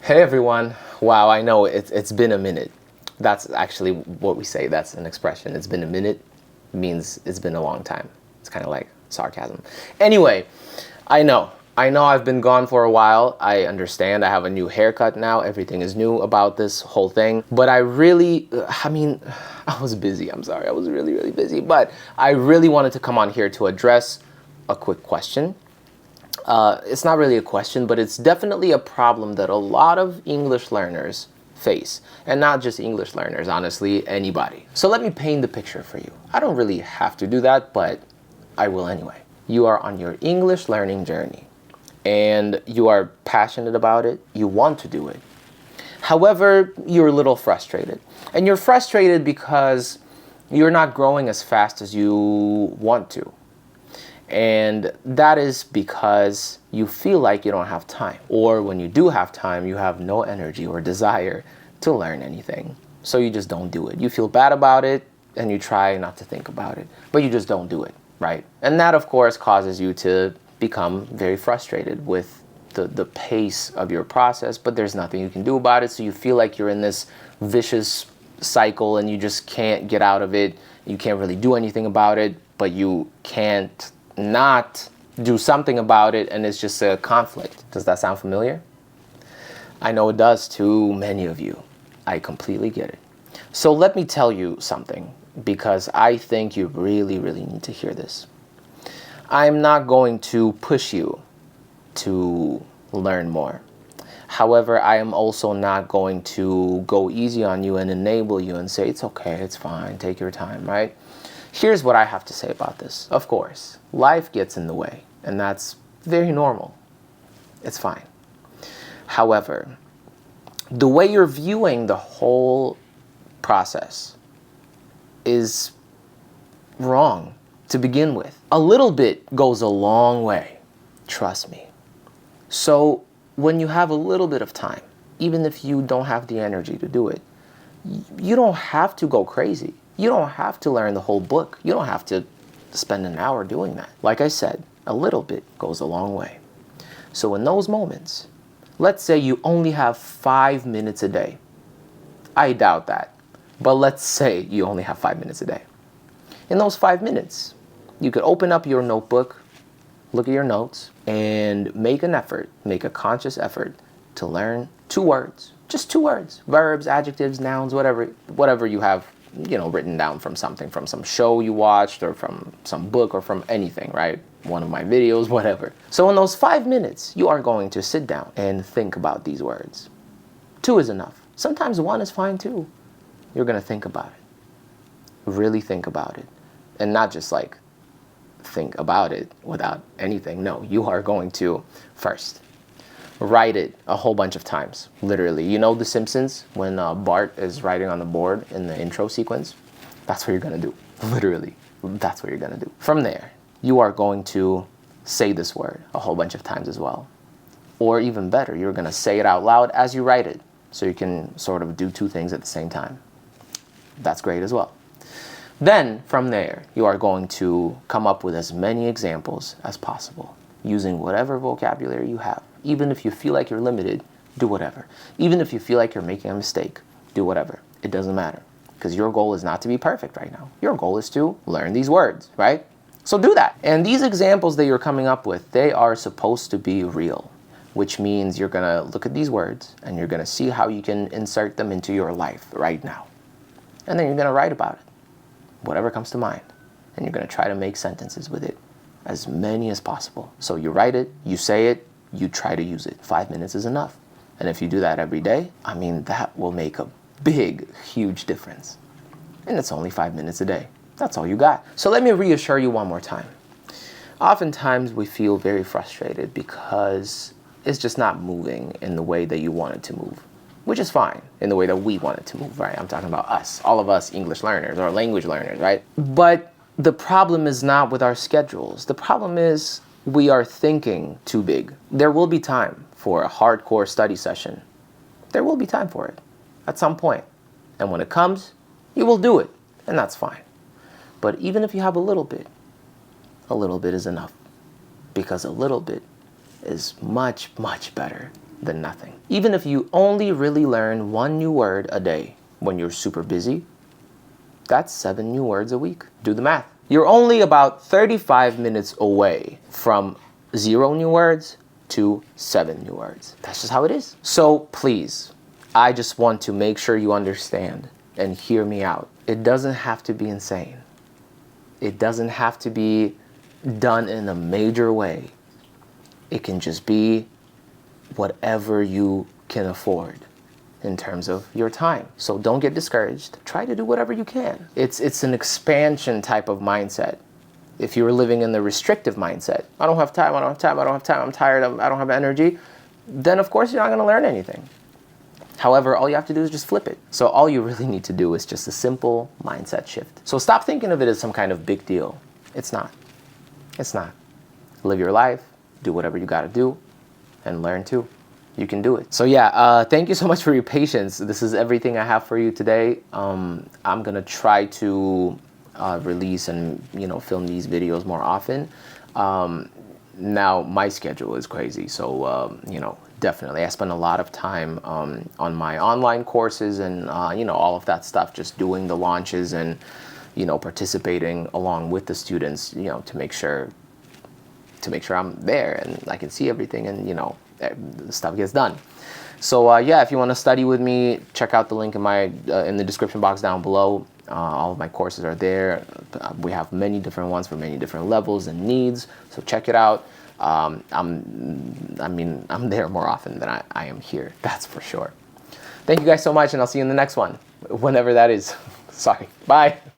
Hey everyone. Wow, I know it's been a minute. That's actually what we say. That's an expression. It's been a minute means it's been a long time. It's kind of like sarcasm. Anyway, I know I've been gone for a while. I understand. I have a new haircut now. Everything is new about this whole thing. But I was busy. I'm sorry. I was really, really busy. But I really wanted to come on here to address a quick question. It's not really a question, but it's definitely a problem that a lot of English learners face. And not just English learners, honestly, anybody. So let me paint the picture for you. I don't really have to do that, but I will anyway. You are on your English learning journey, and you are passionate about it. You want to do it. However, you're a little frustrated. And you're frustrated because you're not growing as fast as you want to. And that is because you feel like you don't have time. Or when you do have time, you have no energy or desire to learn anything. So you just don't do it. You feel bad about it and you try not to think about it, but you just don't do it, right? And that, of course, causes you to become very frustrated with the pace of your process, but there's nothing you can do about it. So you feel like you're in this vicious cycle and you just can't get out of it. You can't really do anything about it, but you can't not do something about it, and it's just a conflict. Does that sound familiar? I know it does to many of you. I completely get it. So let me tell you something, because I think you really, really need to hear this. I'm not going to push you to learn more. However, I am also not going to go easy on you and enable you and say, it's okay, it's fine, take your time, right? Here's what I have to say about this. Of course, life gets in the way, and that's very normal. It's fine. However, the way you're viewing the whole process is wrong to begin with. A little bit goes a long way, trust me. So when you have a little bit of time, even if you don't have the energy to do it, you don't have to go crazy. You don't have to learn the whole book. You don't have to spend an hour doing that. Like I said, a little bit goes a long way. So in those moments, let's say you only have 5 minutes a day. I doubt that, but let's say you only have 5 minutes a day. In those 5 minutes, you could open up your notebook, look at your notes, and make an effort, make a conscious effort to learn 2 words. Just 2 words. Verbs, adjectives, nouns, whatever you have, written down from something, from some show you watched or from some book or from anything, right? One of my videos, whatever. So in those 5 minutes, you are going to sit down and think about these words. 2 is enough. Sometimes 1 is fine too. You're going to think about it. Really think about it. And not just like think about it without anything. No, you are going to first write it a whole bunch of times, literally. You know The Simpsons, when Bart is writing on the board in the intro sequence? That's what you're gonna do, literally. That's what you're gonna do. From there, you are going to say this word a whole bunch of times as well. Or even better, you're gonna say it out loud as you write it, so you can sort of do 2 things at the same time. That's great as well. Then, from there, you are going to come up with as many examples as possible, using whatever vocabulary you have. Even if you feel like you're limited, do whatever. Even if you feel like you're making a mistake, do whatever. It doesn't matter, because your goal is not to be perfect right now. Your goal is to learn these words, right? So do that. And these examples that you're coming up with, they are supposed to be real, which means you're gonna look at these words and you're gonna see how you can insert them into your life right now. And then you're gonna write about it, whatever comes to mind. And you're gonna try to make sentences with it, as many as possible. So you write it, you say it, you try to use it. 5 minutes is enough. And if you do that every day, that will make a big, huge difference. And it's only 5 minutes a day. That's all you got. So let me reassure you one more time. Oftentimes we feel very frustrated because it's just not moving in the way that you want it to move, which is fine, in the way that we want it to move, right? I'm talking about us, all of us English learners or language learners, right? But the problem is not with our schedules. The problem is we are thinking too big. There will be time for a hardcore study session. There will be time for it at some point. And when it comes, you will do it, and that's fine. But even if you have a little bit is enough, because a little bit is much, much better than nothing. Even if you only really learn 1 new word a day when you're super busy, that's 7 new words a week. Do the math. You're only about 35 minutes away from 0 new words to 7 new words. That's just how it is. So please, I just want to make sure you understand and hear me out. It doesn't have to be insane. It doesn't have to be done in a major way. It can just be whatever you can afford in terms of your time. So don't get discouraged. Try to do whatever you can. It's an expansion type of mindset. If you're living in the restrictive mindset, I don't have time, I don't have time, I don't have time, I'm tired, I don't have energy, then of course you're not going to learn anything. However, all you have to do is just flip it. So all you really need to do is just a simple mindset shift. So stop thinking of it as some kind of big deal. It's not. It's not. Live your life, do whatever you got to do, and learn too. You can do it. So yeah, thank you so much for your patience. This is everything I have for you today. I'm gonna try to release and film these videos more often. Now my schedule is crazy, so definitely I spend a lot of time on my online courses and all of that stuff, just doing the launches and participating along with the students, to make sure I'm there and I can see everything and the stuff gets done. So yeah, if you want to study with me, check out the link in the description box down below. All of my courses are there. We have many different ones for many different levels and needs, so check it out. I'm there more often than I am here, that's for sure. Thank you guys so much, and I'll see you in the next one, whenever that is. Sorry, bye.